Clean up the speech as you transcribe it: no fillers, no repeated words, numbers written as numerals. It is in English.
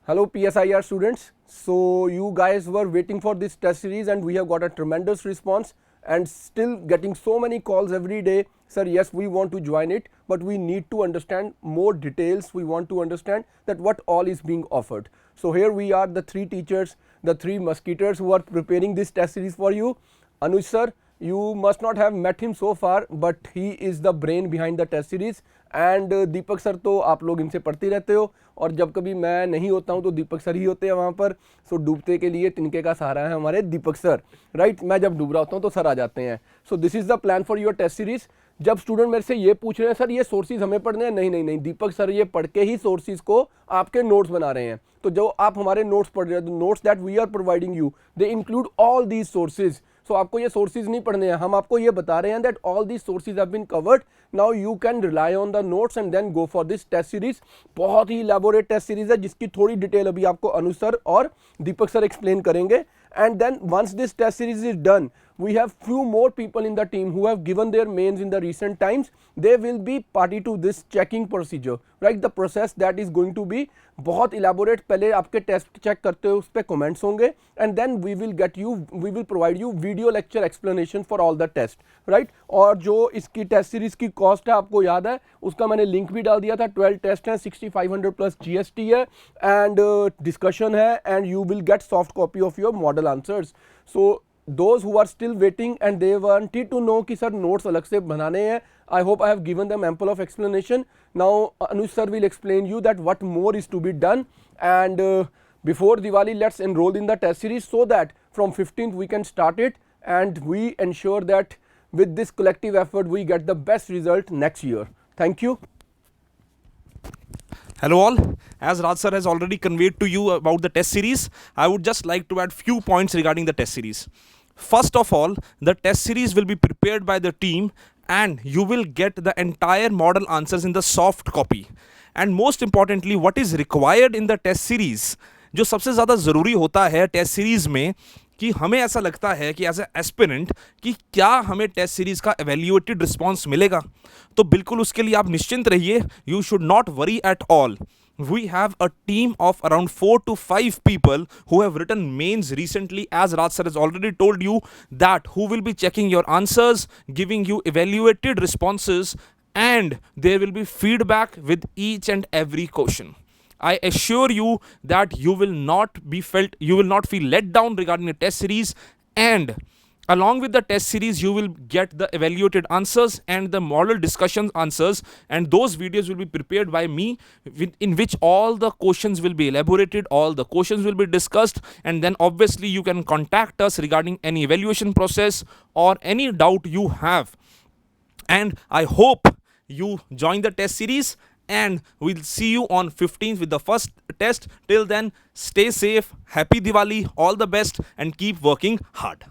Hello PSIR students. So you guys were waiting for this test series and we have got a tremendous response and still getting so many calls every day. Sir, yes, we want to join it, but we need to understand more details. We want to understand that what all is being offered. So here we are, the three teachers, the three musketeers who are preparing this test series for you. Anuj sir, you must not have met him so far, but he is the brain behind the test series. And Deepak sir तो आप लोग इनसे पढ़ते रहते हो और जब कभी मैं नहीं होता हूं तो दीपक सर ही होते हैं वहां पर. सो डूबते के लिए तिनके का सहारा है हमारे दीपक सर, राइट. मैं जब डूब रहा होता हूं तो सर आ जाते हैं. So this is the plan for your test series. जब स्टूडेंट मेरे से ये पूछ रहे हैं सर ये सोर्सेज हमें पढ़ने हैं, नहीं नहीं नहीं, दीपक सर ये पढ़ के ही सोर्सेज को आपके नोट्स बना रहे हैं. तो जो आप हमारे नोट्स पढ़ रहे हो, notes that we are providing you, they include all these sources. सो आपको ये सोर्सेज नहीं पढ़ने हैं, हम आपको ये बता रहे हैं that all these sources have been covered. Now you can rely on the notes and then go for this test series. बहुत ही इलेबोरेट टेस्ट सीरीज है जिसकी थोड़ी डिटेल अभी आपको अनुज सर और दीपक सर एक्सप्लेन करेंगे. And then once this test series is done, we have few more people in the team who have given their mains in the recent times. They will be party to this checking procedure, right? The process that is going to be बहुत elaborate. पहले आपके test check करते हुए उस पर comments होंगे and then we will provide you video lecture explanation for all the test, right? और जो इसकी टेस्ट सीरीज की कॉस्ट है आपको याद है, उसका मैंने लिंक भी डाल दिया था. 12 टेस्ट हैं, 6500 प्लस GST है एंड डिस्कशन है and you will get soft copy of your model answers. So those who are still waiting and they wanted to know कि सर नोट्स अलग से बनाने हैं, I hope I have given them ample of explanation. Now Anuj sir will explain you that what more is to be done and before Diwali let's enroll in the test series so that from 15th we can start it and we ensure that with this collective effort we get the best result next year. Thank you. Hello all, as Raj sir has already conveyed to you about the test series, I would just like to add few points regarding the test series. First of all, the test series will be prepared by the team and you will get the entire model answers in the soft copy. And most importantly, what is required in the test series, जो सबसे ज़्यादा ज़रूरी होता है test series में, कि हमें ऐसा लगता है कि एज ए एस्पिरेंट कि क्या हमें टेस्ट सीरीज़ का एवेल्यूएटेड रिस्पॉन्स मिलेगा, तो बिल्कुल उसके लिए आप निश्चिंत रहिए. You should not worry at all. We have a team of around 4 to 5 people who have written mains recently, as Raj sir has already told you, that who will be checking your answers, giving you evaluated responses, and there will be feedback with each and every question. I assure you that you will not feel let down regarding the test series, and along with the test series you will get the evaluated answers and the model discussion answers, and those videos will be prepared by me in which all the questions will be elaborated, all the questions will be discussed, and then obviously you can contact us regarding any evaluation process or any doubt you have. And I hope you join the test series and we'll see you on 15th with the first test. Till then, stay safe, happy Diwali, all the best, and keep working hard.